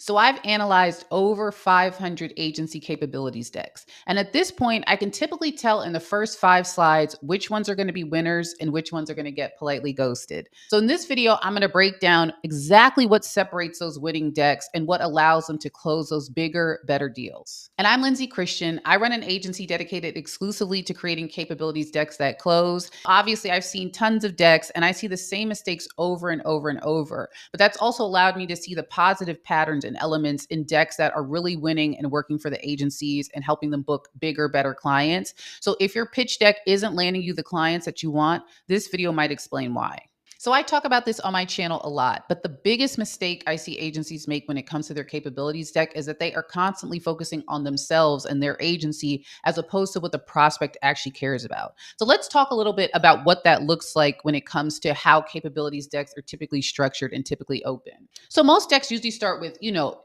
So I've analyzed over 500 agency capabilities decks. And at this point, I can typically tell in the first 5 slides which ones are going to be winners and which ones are going to get politely ghosted. So in this video, I'm going to break down exactly what separates those winning decks and what allows them to close those bigger, better deals. And I'm Lindsay Christian. I run an agency dedicated exclusively to creating capabilities decks that close. Obviously, I've seen tons of decks and I see the same mistakes over and over and over. But that's also allowed me to see the positive patterns and elements in decks that are really winning and working for the agencies and helping them book bigger, better clients. So if your pitch deck isn't landing you the clients that you want, this video might explain why. So I talk about this on my channel a lot, but the biggest mistake I see agencies make when it comes to their capabilities deck is that they are constantly focusing on themselves and their agency as opposed to what the prospect actually cares about. So let's talk a little bit about what that looks like when it comes to how capabilities decks are typically structured and typically open. So most decks usually start with,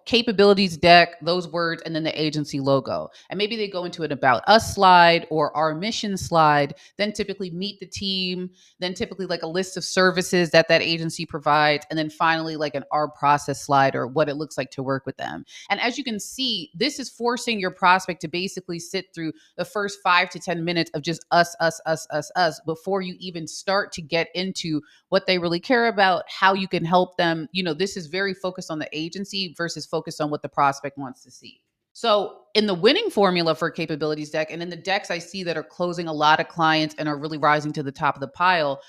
capabilities deck, those words, and then the agency logo. And maybe they go into an about us slide or our mission slide, then typically meet the team, then typically like a list of services that agency provides, and then finally like an our process slide or what it looks like to work with them. And as you can see, this is forcing your prospect to basically sit through the first 5 to 10 minutes of just us before you even start to get into what they really care about, how you can help them. This is very focused on the agency versus focused on what the prospect wants to see. So in the winning formula for capabilities deck and in the decks I see that are closing a lot of clients and are really rising to the top of the pile,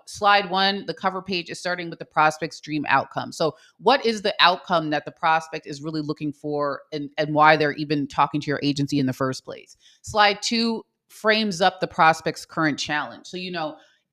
slide 1, the cover page is starting with the prospect's dream outcome. So what is the outcome that the prospect is really looking for and why they're even talking to your agency in the first place? Slide 2 frames up the prospect's current challenge. So,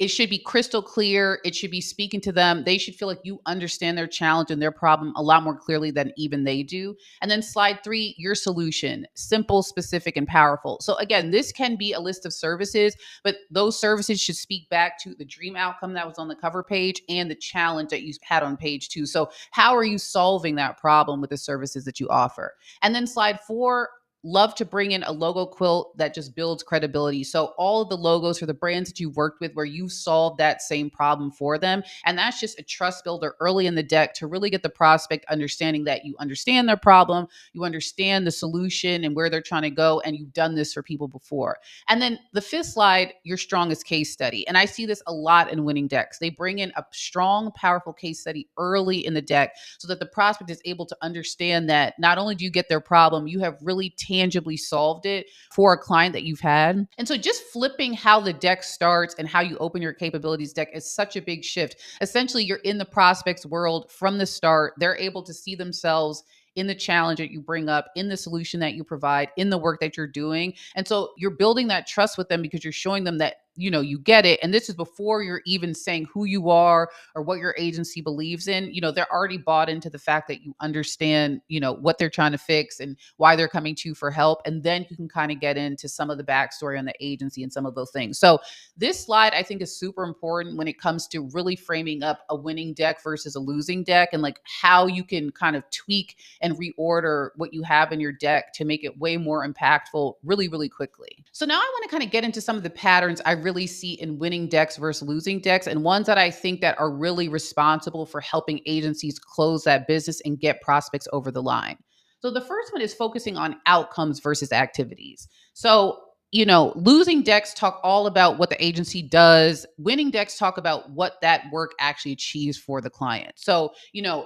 it should be crystal clear. It should be speaking to them. They should feel like you understand their challenge and their problem a lot more clearly than even they do. And then slide 3, your solution, simple, specific, and powerful. So again, this can be a list of services, but those services should speak back to the dream outcome that was on the cover page and the challenge that you had on page 2. So how are you solving that problem with the services that you offer? And then slide 4, love to bring in a logo quilt that just builds credibility. So all of the logos for the brands that you've worked with where you've solved that same problem for them. And that's just a trust builder early in the deck to really get the prospect understanding that you understand their problem, you understand the solution and where they're trying to go, and you've done this for people before. And then the 5th slide, your strongest case study. And I see this a lot in winning decks. They bring in a strong, powerful case study early in the deck so that the prospect is able to understand that not only do you get their problem, you have really tangibly solved it for a client that you've had. And so just flipping how the deck starts and how you open your capabilities deck is such a big shift. Essentially, you're in the prospect's world from the start. They're able to see themselves in the challenge that you bring up, in the solution that you provide, in the work that you're doing. And so you're building that trust with them because you're showing them that you get it. And this is before you're even saying who you are or what your agency believes in. They're already bought into the fact that you understand, what they're trying to fix and why they're coming to you for help. And then you can kind of get into some of the backstory on the agency and some of those things. So this slide, I think, is super important when it comes to really framing up a winning deck versus a losing deck and like how you can kind of tweak and reorder what you have in your deck to make it way more impactful really, really quickly. So now I want to kind of get into some of the patterns I really see in winning decks versus losing decks, and ones that I think that are really responsible for helping agencies close that business and get prospects over the line. So the first one is focusing on outcomes versus activities. So losing decks talk all about what the agency does. Winning decks talk about what that work actually achieves for the client. So,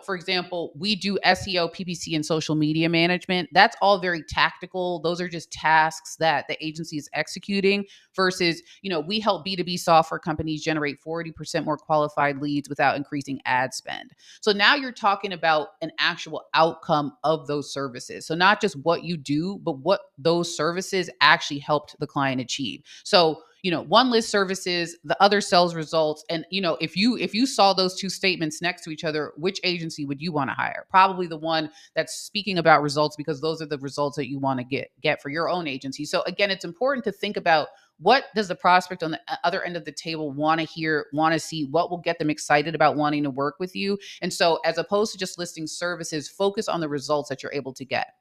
for example, we do SEO, PPC, and social media management. That's all very tactical. Those are just tasks that the agency is executing versus, we help B2B software companies generate 40% more qualified leads without increasing ad spend. So now you're talking about an actual outcome of those services. So not just what you do, but what those services actually helped the client achieve. So, one lists services, the other sells results. And, if you saw those two statements next to each other, which agency would you want to hire? Probably the one that's speaking about results, because those are the results that you want to get for your own agency. So again, it's important to think about what does the prospect on the other end of the table want to hear, want to see, what will get them excited about wanting to work with you. And so as opposed to just listing services, focus on the results that you're able to get.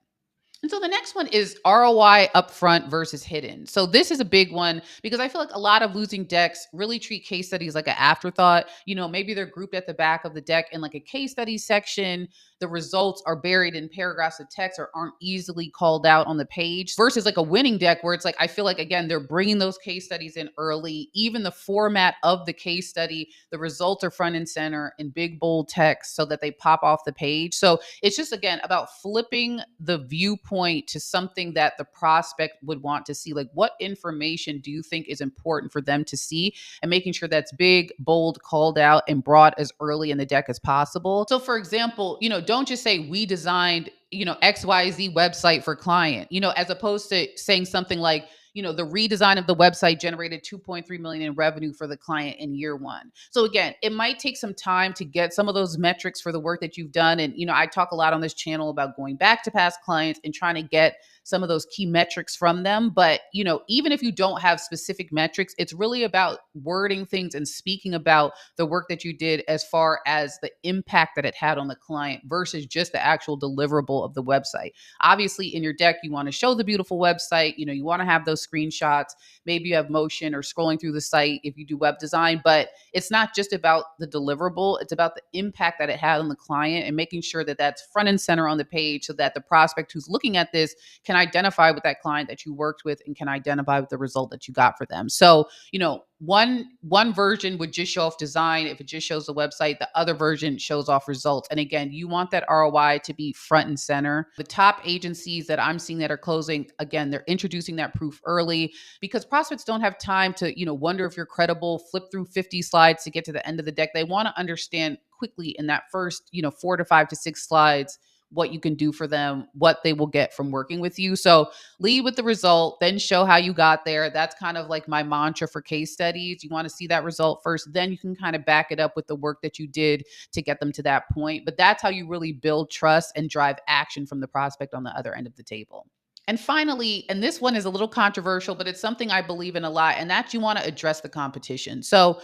And so the next one is ROI upfront versus hidden. So this is a big one because I feel like a lot of losing decks really treat case studies like an afterthought. Maybe they're grouped at the back of the deck in like a case study section. The results are buried in paragraphs of text or aren't easily called out on the page versus like a winning deck where it's like, I feel like, again, they're bringing those case studies in early. Even the format of the case study, the results are front and center in big, bold text so that they pop off the page. So it's just, again, about flipping the viewpoint to something that the prospect would want to see. Like, what information do you think is important for them to see? And making sure that's big, bold, called out, and brought as early in the deck as possible. So, for example, don't just say we designed, XYZ website for client, as opposed to saying something like, the redesign of the website generated 2.3 million in revenue for the client in year one. So again, it might take some time to get some of those metrics for the work that you've done. And, I talk a lot on this channel about going back to past clients and trying to get some of those key metrics from them. But, even if you don't have specific metrics, it's really about wording things and speaking about the work that you did as far as the impact that it had on the client versus just the actual deliverable of the website. Obviously, in your deck, you want to show the beautiful website. You want to have those screenshots. Maybe you have motion or scrolling through the site if you do web design, but it's not just about the deliverable. It's about the impact that it had on the client and making sure that that's front and center on the page so that the prospect who's looking at this can identify with that client that you worked with and can identify with the result that you got for them. So, one version would just show off design. If it just shows the website, the other version shows off results. And again, you want that ROI to be front and center. The top agencies that I'm seeing that are closing, again, they're introducing that proof early because prospects don't have time to, wonder if you're credible, flip through 50 slides to get to the end of the deck. They want to understand quickly in that first, 4 to 5 to 6 slides what you can do for them, what they will get from working with you. So lead with the result, then show how you got there. That's kind of like my mantra for case studies. You want to see that result first, then you can kind of back it up with the work that you did to get them to that point. But that's how you really build trust and drive action from the prospect on the other end of the table. And finally, and this one is a little controversial, but it's something I believe in a lot, and that you want to address the competition. So,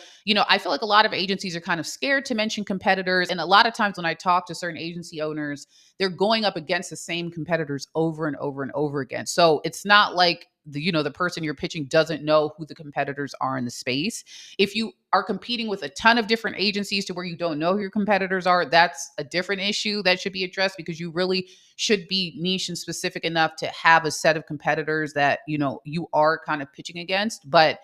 I feel like a lot of agencies are kind of scared to mention competitors. And a lot of times when I talk to certain agency owners, they're going up against the same competitors over and over and over again. So it's not like the person you're pitching doesn't know who the competitors are in the space. If you are competing with a ton of different agencies to where you don't know who your competitors are, that's a different issue that should be addressed because you really should be niche and specific enough to have a set of competitors that, you are kind of pitching against. But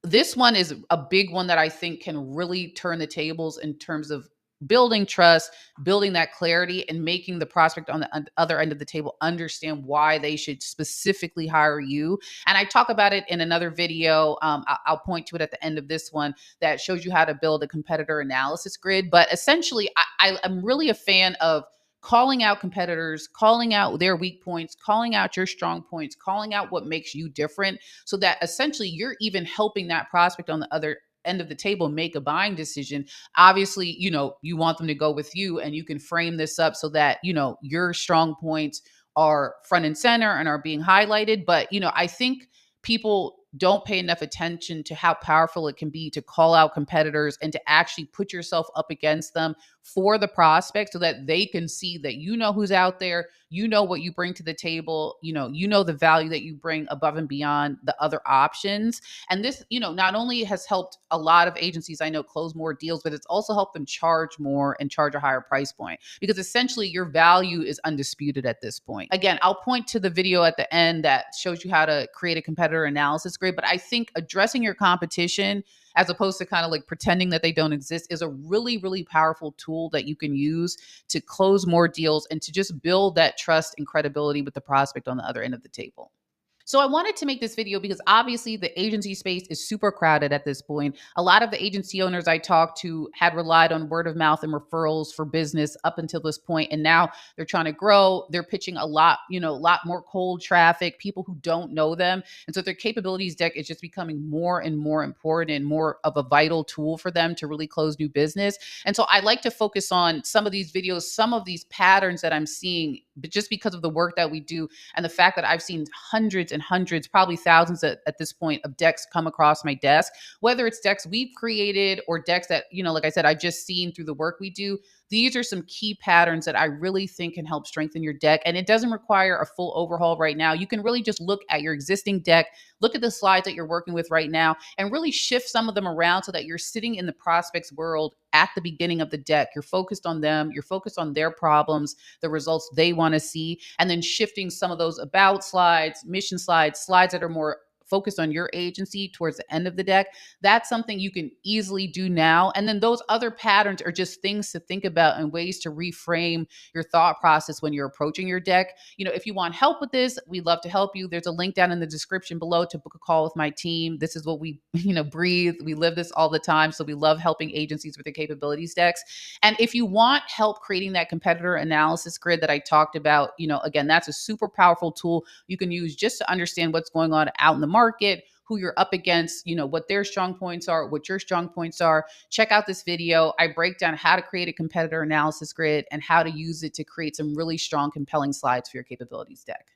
this one is a big one that I think can really turn the tables in terms of building trust, building that clarity, and making the prospect on the other end of the table understand why they should specifically hire you. And I talk about it in another video. I'll point to it at the end of this one that shows you how to build a competitor analysis grid. But essentially, I'm really a fan of calling out competitors, calling out their weak points, calling out your strong points, calling out what makes you different so that essentially you're even helping that prospect on the other end of the table make a buying decision. Obviously, you want them to go with you, and you can frame this up so that, your strong points are front and center and are being highlighted. But, I think people don't pay enough attention to how powerful it can be to call out competitors and to actually put yourself up against them for the prospect so that they can see that who's out there, what you bring to the table, the value that you bring above and beyond the other options. And this, not only has helped a lot of agencies I know close more deals, but it's also helped them charge more and charge a higher price point because essentially your value is undisputed at this point. Again, I'll point to the video at the end that shows you how to create a competitor analysis grid, but I think addressing your competition as opposed to kind of like pretending that they don't exist is a really, really powerful tool that you can use to close more deals and to just build that trust and credibility with the prospect on the other end of the table. So I wanted to make this video because obviously the agency space is super crowded at this point. A lot of the agency owners I talked to had relied on word of mouth and referrals for business up until this point, and now they're trying to grow. They're pitching a lot more cold traffic, people who don't know them. And so their capabilities deck is just becoming more and more important and more of a vital tool for them to really close new business. And so I like to focus on some of these videos, some of these patterns that I'm seeing, but just because of the work that we do and the fact that I've seen hundreds and hundreds, probably thousands at this point of decks come across my desk, whether it's decks we've created or decks that, like I said, I've just seen through the work we do. These are some key patterns that I really think can help strengthen your deck. And it doesn't require a full overhaul right now. You can really just look at your existing deck, look at the slides that you're working with right now, and really shift some of them around so that you're sitting in the prospect's world at the beginning of the deck. You're focused on them, you're focused on their problems, the results they want to see, and then shifting some of those about slides, mission slides, slides that are more focused on your agency towards the end of the deck. That's something you can easily do now. And then those other patterns are just things to think about and ways to reframe your thought process when you're approaching your deck. If you want help with this, we'd love to help you. There's a link down in the description below to book a call with my team. This is what we, breathe. We live this all the time. So we love helping agencies with their capabilities decks. And if you want help creating that competitor analysis grid that I talked about, again, that's a super powerful tool you can use just to understand what's going on out in the market, who you're up against, what their strong points are, what your strong points are. Check out this video. I break down how to create a competitor analysis grid and how to use it to create some really strong, compelling slides for your capabilities deck.